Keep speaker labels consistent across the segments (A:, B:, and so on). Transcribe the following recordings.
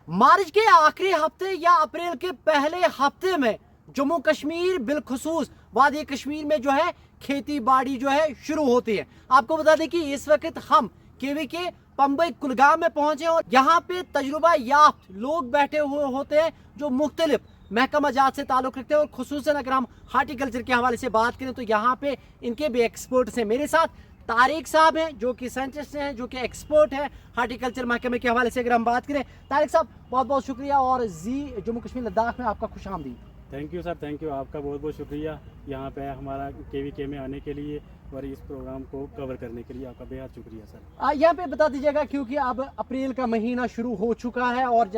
A: मार्च के आखिरी हफ्ते या अप्रैल के पहले हफ्ते में जम्मू कश्मीर बिलखुसूस वादी कश्मीर में जो है खेती बाड़ी जो है शुरू होती है। आपको बता दें कि इस वक्त हम केवी के पंबई कुलगाम में पहुंचे और यहाँ पे तजुर्बा याफ्त लोग बैठे हुए होते हैं जो मुख्तलिफ महकमा जात से ताल्लुक़ रखते हैं। और खुसूसन अगर हम हार्टिकल्चर के हवाले से बात करें तो यहाँ पे इनके भी एक्सपर्ट्स हैं। मेरे साथ तारिक साहब हैं जो कि साइंटिस्ट हैं, जो कि एक्सपर्ट हैं हार्टिकल्चर महकमे के हवाले से अगर हम बात करें। तारिक साहब बहुत बहुत शुक्रिया और जी जम्मू कश्मीर लद्दाख में आपका खुश आमदीद।
B: Thank you sir, thank you. आपका बहुत बहुत शुक्रिया यहाँ पे हमारा केवीके में आने के लिए और इस प्रोग्राम को कवर करने के लिए आपका बेहद शुक्रिया सर।
A: यहाँ पे बता दीजिएगा क्योंकि अब अप्रैल का महीना शुरू हो चुका है और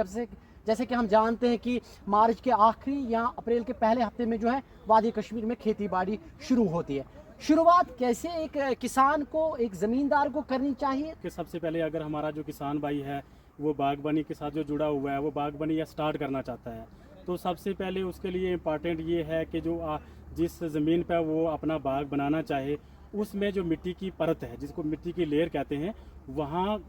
A: जैसे कि हम जानते हैं कि मार्च के आखिरी या अप्रैल के पहले हफ्ते में जो है वादी कश्मीर में खेती बाड़ी शुरू होती है। शुरुआत कैसे एक किसान को, एक ज़मींदार को करनी चाहिए?
B: कि सबसे पहले अगर हमारा जो किसान भाई है वो बागबानी के साथ जो जुड़ा हुआ है, वो बागबानी या स्टार्ट करना चाहता है, तो सबसे पहले उसके लिए इम्पॉर्टेंट ये है कि जो जिस ज़मीन पर वो अपना बाग बनाना चाहे उसमें जो मिट्टी की परत है, जिसको मिट्टी की लेयर कहते हैं, वहाँ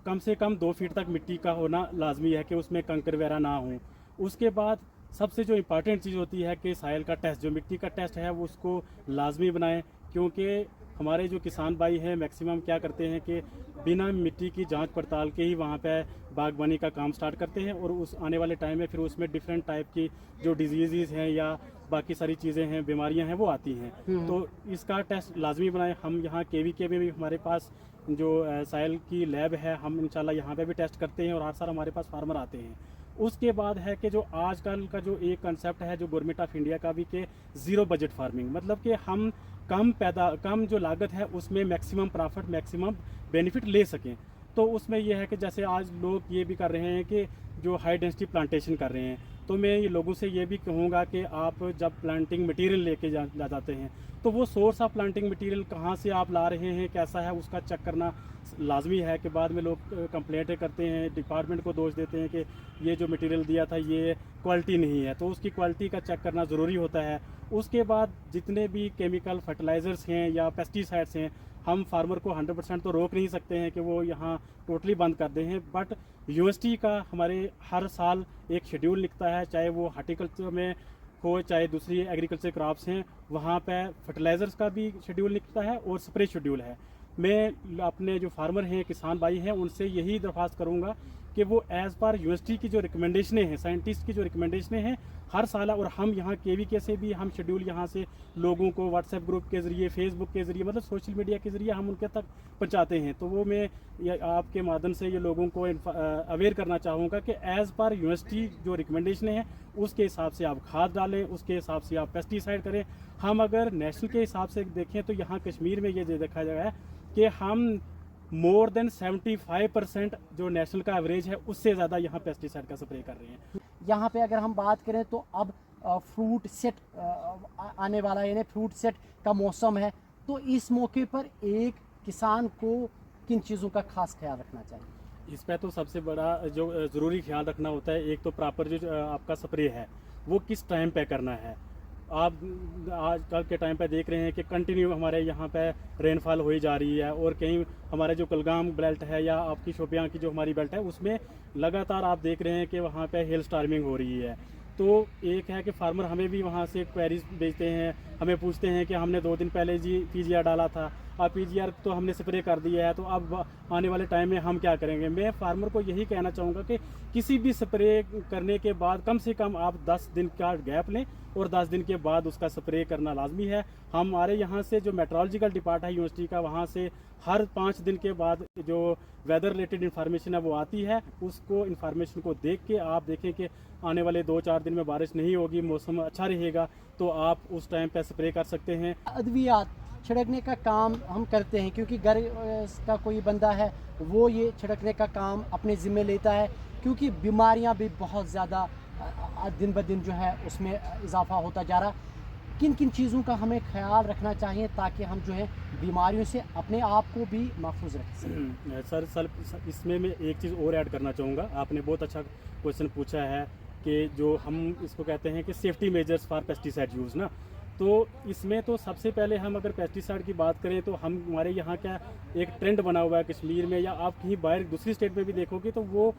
B: कम से कम 2 फीट तक मिट्टी का होना लाजमी है कि उसमें कंकर वगैरह ना हो। उसके बाद सबसे जो इम्पॉर्टेंट चीज़ होती है कि साइल का टेस्ट, जो मिट्टी का टेस्ट है वो उसको लाजमी बनाएं, क्योंकि हमारे जो किसान भाई हैं मैक्सिमम क्या करते हैं कि बिना मिट्टी की जांच पड़ताल के ही वहाँ पे बागबानी का काम स्टार्ट करते हैं और उस आने वाले टाइम में फिर उसमें डिफरेंट टाइप की जो डिजीज़ हैं या बाकी सारी चीज़ें हैं, बीमारियां हैं, वो आती हैं। तो इसका टेस्ट लाजमी बनाएं। हम यहाँ केवीके में भी हमारे पास जो साइल की लैब है, हम इंशाल्लाह यहाँ पे भी टेस्ट करते हैं और हर साल हमारे पास फार्मर आते हैं। उसके बाद है कि जो आजकल का जो एक कंसेप्ट है जो गवर्नमेंट ऑफ इंडिया का भी कि ज़ीरो बजट फार्मिंग, मतलब कि हम कम जो लागत है उसमें मैक्सिमम प्रॉफिट, मैक्सिमम बेनिफिट ले सकें। तो उसमें यह है कि जैसे आज लोग ये भी कर रहे हैं कि जो हाई डेंसिटी प्लांटेशन कर रहे हैं, तो मैं ये लोगों से ये भी कहूँगा कि आप जब प्लांटिंग मटेरियल लेके जा जाते हैं तो वो सोर्स ऑफ प्लांटिंग मटेरियल कहाँ से आप ला रहे हैं, कैसा है, उसका चेक करना लाजमी है। कि बाद में लोग कंप्लेंट करते हैं, डिपार्टमेंट को दोष देते हैं कि ये जो मटेरियल दिया था ये क्वालिटी नहीं है, तो उसकी क्वालिटी का चेक करना ज़रूरी होता है। उसके बाद जितने भी केमिकल फर्टिलाइज़र्स हैं या पेस्टिसाइड्स हैं, हम फार्मर को 100% तो रोक नहीं सकते हैं कि वो यहाँ टोटली बंद कर दें हैं, बट यूनिवर्सिटी का हमारे हर साल एक शेड्यूल लिखता है, चाहे वो हार्टिकल्चर में हो चाहे दूसरी एग्रीकल्चर क्रॉप्स हैं, वहाँ पे फर्टिलाइज़र्स का भी शेड्यूल लिखता है और स्प्रे शेड्यूल है। मैं अपने जो फार्मर हैं, किसान भाई हैं, उनसे यही दरख्वास्त करूँगा कि वो एज़ पर यूनिवर्सिटी की जो रिकमेंडेशनें हैं, साइंटिस्ट की जो रिकमेंडेशनें हैं हर साल, और हम यहाँ केवीके से भी हम शेड्यूल यहाँ से लोगों को व्हाट्सएप ग्रुप के ज़रिए, फेसबुक के ज़रिए, मतलब सोशल मीडिया के ज़रिए हम उनके तक पहुँचाते हैं। तो वो मैं आपके माध्यम से ये लोगों को अवेयर करना चाहूँगा कि एज़ पर यूनिवर्सिटी जो रिकमेंडेशन है उसके हिसाब से आप खाद डालें, उसके हिसाब से आप पेस्टिसाइड करें। हम अगर नेशनल के हिसाब से देखें तो यहाँ कश्मीर में ये देखा गया है कि हम मोर देन 75% जो नेशनल का एवरेज है उससे ज़्यादा यहाँ पेस्टिसाइड का स्प्रे कर रहे हैं।
A: यहाँ पे अगर हम बात करें तो अब फ्रूट सेट आने वाला है, यानी फ्रूट सेट का मौसम है, तो इस मौके पर एक किसान को किन चीज़ों का खास ख्याल रखना चाहिए?
B: इस पे तो सबसे बड़ा जो ज़रूरी ख्याल रखना होता है, एक तो प्रॉपर जो आपका स्प्रे है वो किस टाइम पे करना है। आप आजकल के टाइम पे देख रहे हैं कि कंटिन्यू हमारे यहाँ पे रेनफॉल हो ही जा रही है और कहीं हमारे जो कुलगाम बेल्ट है या आपकी शोपियां की जो हमारी बेल्ट है उसमें लगातार आप देख रहे हैं कि वहाँ पे हेल स्टार्मिंग हो रही है। तो एक है कि फार्मर हमें भी वहाँ से क्वेरीज भेजते हैं, हमें पूछते हैं कि हमने 2 दिन पहले जी पीजीआर डाला था, अब पीजीआर तो हमने स्प्रे कर दिया है, तो अब आने वाले टाइम में हम क्या करेंगे। मैं फार्मर को यही कहना चाहूँगा कि किसी भी स्प्रे करने के बाद कम से कम आप 10 दिन का गैप लें और 10 दिन के बाद उसका स्प्रे करना लाजमी है। हमारे यहाँ से जो मेट्रोलॉजिकल डिपार्ट है यूनिवर्सिटी का, वहाँ से हर 5 दिन के बाद जो वेदर रिलेटेड इन्फॉर्मेशन है वो आती है। उसको इन्फॉर्मेशन को देख के आप देखें कि आने वाले 2-4 दिन में बारिश नहीं होगी, मौसम अच्छा रहेगा, तो आप उस टाइम पे स्प्रे कर सकते हैं।
A: अद्वियात छिड़कने का काम हम करते हैं क्योंकि घर का कोई बंदा है वो ये छिड़कने का काम अपने ज़िम्मे लेता है, क्योंकि बीमारियां भी बहुत ज़्यादा दिन ब दिन जो है उसमें इजाफा होता जा रहा। किन किन चीज़ों का हमें ख्याल रखना चाहिए ताकि हम जो है बीमारियों से अपने आप को भी महफूज रख सकें?
B: सर इसमें मैं एक चीज़ और ऐड करना चाहूँगा। आपने बहुत अच्छा क्वेश्चन पूछा है कि जो हम इसको कहते हैं कि safety measures for pesticide use ना, तो इसमें तो सबसे पहले हम अगर पेस्टिसाइड की बात करें तो हम हमारे यहाँ क्या एक ट्रेंड बना हुआ है कश्मीर में, या आप कहीं बाहर दूसरी स्टेट में भी देखोगे तो वो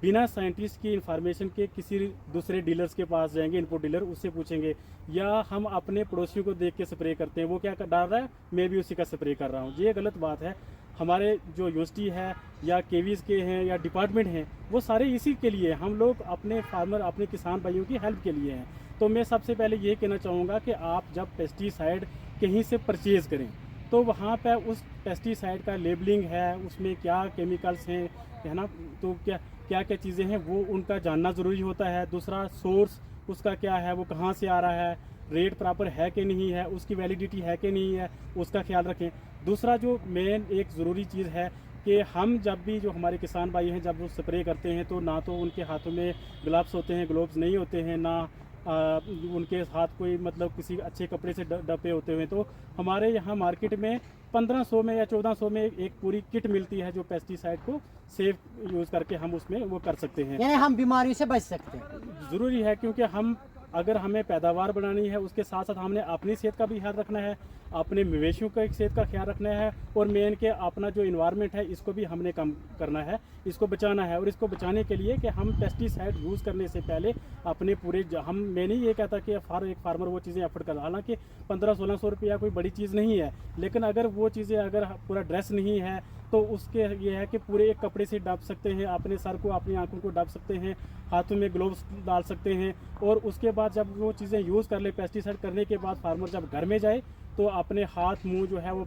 B: बिना साइंटिस्ट की इंफॉर्मेशन के किसी दूसरे डीलर्स के पास जाएंगे, इनपुट डीलर, उससे पूछेंगे, या हम अपने पड़ोसियों को देख के स्प्रे करते हैं, वो क्या डाल रहा है मैं भी उसी का स्प्रे कर रहा हूँ। ये गलत बात है। हमारे जो यूनिवर्सिटी है या केवीज़ के हैं या डिपार्टमेंट हैं, वो सारे इसी के लिए, हम लोग अपने फार्मर, अपने किसान भाइयों की हेल्प के लिए हैं। तो मैं सबसे पहले ये कहना चाहूँगा कि आप जब पेस्टिसाइड कहीं से परचेज़ करें तो वहाँ पर उस पेस्टिसाइड का लेबलिंग है, उसमें क्या केमिकल्स हैं, है ना, तो क्या क्या क्या चीज़ें हैं वो उनका जानना ज़रूरी होता है। दूसरा, सोर्स उसका क्या है, वो कहाँ से आ रहा है, रेट प्रॉपर है कि नहीं है, उसकी वैलिडिटी है कि नहीं है, उसका ख्याल रखें। दूसरा जो मेन एक ज़रूरी चीज़ है कि हम जब भी, जो हमारे किसान भाई हैं, जब वो स्प्रे करते हैं तो ना तो उनके हाथों में ग्लव्स होते हैं, ग्लोव्स नहीं होते हैं, ना उनके हाथ कोई मतलब किसी अच्छे कपड़े से डपे होते हुए। तो हमारे यहाँ मार्केट में 1500 में या 1400 में एक पूरी किट मिलती है जो पेस्टिसाइड को सेफ यूज़ करके हम उसमें वो कर सकते हैं।
A: यानी हम बीमारियों से बच सकते हैं।
B: ज़रूरी है, क्योंकि हम अगर हमें पैदावार बनानी है, उसके साथ साथ हमने अपनी सेहत का भी ख्याल रखना है, अपने मवेशियों का सेहत का ख्याल रखना है, और मेन के अपना जो इन्वायरमेंट है इसको भी हमने कम करना है, इसको बचाना है। और इसको बचाने के लिए कि हम पेस्टिसाइड यूज़ करने से पहले अपने पूरे, मैं नहीं ये कहता कि एक फार्मर वो चीज़ें एफर्ट कर, हालांकि 1500-1600 रुपया कोई बड़ी चीज़ नहीं है, लेकिन अगर वो चीज़ें, अगर पूरा ड्रेस नहीं है तो उसके ये है कि पूरे एक कपड़े से ढक सकते हैं, अपने सर को, अपनी आंखों को ढक सकते हैं, हाथों में ग्लोव्स डाल सकते हैं। और उसके बाद जब वो चीज़ें यूज़ कर ले, पेस्टिसाइड करने के बाद फार्मर जब घर में जाए तो अपने हाथ मुंह जो है वो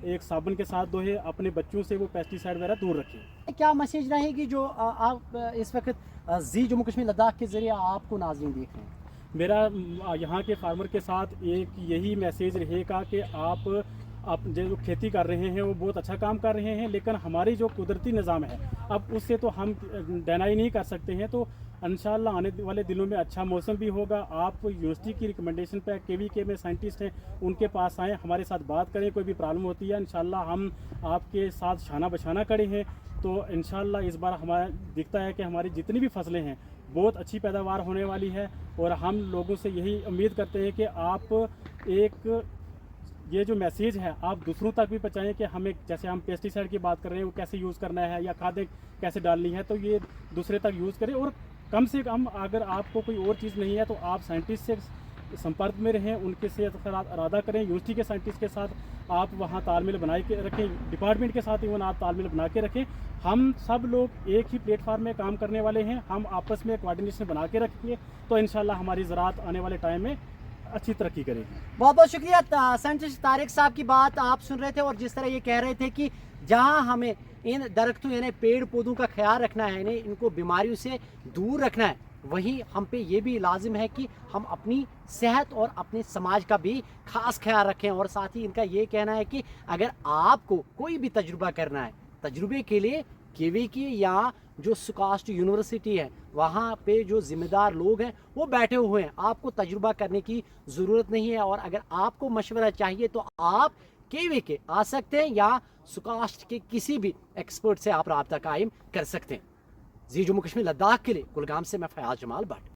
B: एक साबुन के साथ धोए, अपने बच्चों से वो पेस्टिसाइड वगैरह दूर रखें।
A: क्या मैसेज रहेगी जो आप इस वक्त जी जम्मू कश्मीर लद्दाख के ज़रिए आपको नाज़रीन देख रहे हैं?
B: मेरा यहाँ के फार्मर के साथ एक यही मैसेज रहेगा कि आप जो खेती कर रहे हैं वो बहुत अच्छा काम कर रहे हैं, लेकिन हमारी जो कुदरती निज़ाम है अब उससे तो हम डिनाई नहीं कर सकते हैं। तो इंशाल्लाह आने वाले दिनों में अच्छा मौसम भी होगा। आप यूनिवर्सिटी की रिकमेंडेशन पे, केवीके में साइंटिस्ट हैं, उनके पास आएँ, हमारे साथ बात करें, कोई भी प्रॉब्लम होती है इंशाल्लाह हम आपके साथ शाना बशाना खड़े हैं। तो इंशाल्लाह इस बार हमारा दिखता है कि हमारी जितनी भी फसलें हैं बहुत अच्छी पैदावार होने वाली है, और हम लोगों से यही उम्मीद करते हैं कि आप एक ये जो मैसेज है आप दूसरों तक भी पहुँचाएँ कि हमें, जैसे हम पेस्टिसाइड की बात कर रहे हैं, वो कैसे यूज़ करना है या खादें कैसे डालनी है, तो ये दूसरे तक यूज़ करें। और कम से कम अगर आपको कोई और चीज़ नहीं है तो आप साइंटिस्ट से संपर्क में रहें, उनके से इरादा करें, यूनिवर्सिटी के साइंटिस्ट के साथ आप वहाँ तालमेल बनाए के रखें, डिपार्टमेंट के साथ इवन आप तालमेल बना के रखें। हम सब लोग एक ही प्लेटफार्म में काम करने वाले हैं, हम आपस में कोऑर्डिनेशन बना के रखेंगे तो इंशाल्लाह हमारी ज़राअत आने वाले टाइम में अच्छी तरक्की करेगी।
A: बहुत बहुत शुक्रिया। साइंटिस्ट तारिक साहब की बात आप सुन रहे थे, और जिस तरह ये कह रहे थे कि जहां हमें इन दरख्तों यानी पेड़ पौधों का ख्याल रखना है, यानी इनको बीमारियों से दूर रखना है, वहीं हम पे ये भी लाजिम है कि हम अपनी सेहत और अपने समाज का भी खास ख्याल रखें। और साथ ही इनका ये कहना है कि अगर आपको कोई भी तजुर्बा करना है, तजुर्बे के लिए केवीके या जो सुकास्ट यूनिवर्सिटी है वहाँ पे जो जिम्मेदार लोग हैं वो बैठे हुए हैं, आपको तजुर्बा करने की ज़रूरत नहीं है। और अगर आपको मशवरा चाहिए तो आप केवीके आ सकते हैं या सुकास्ट के किसी भी एक्सपर्ट से आप रब्ता कायम कर सकते हैं। जी जम्मू कश्मीर लद्दाख के लिए कुलगाम से मैं फयाज जमाल भट्ट।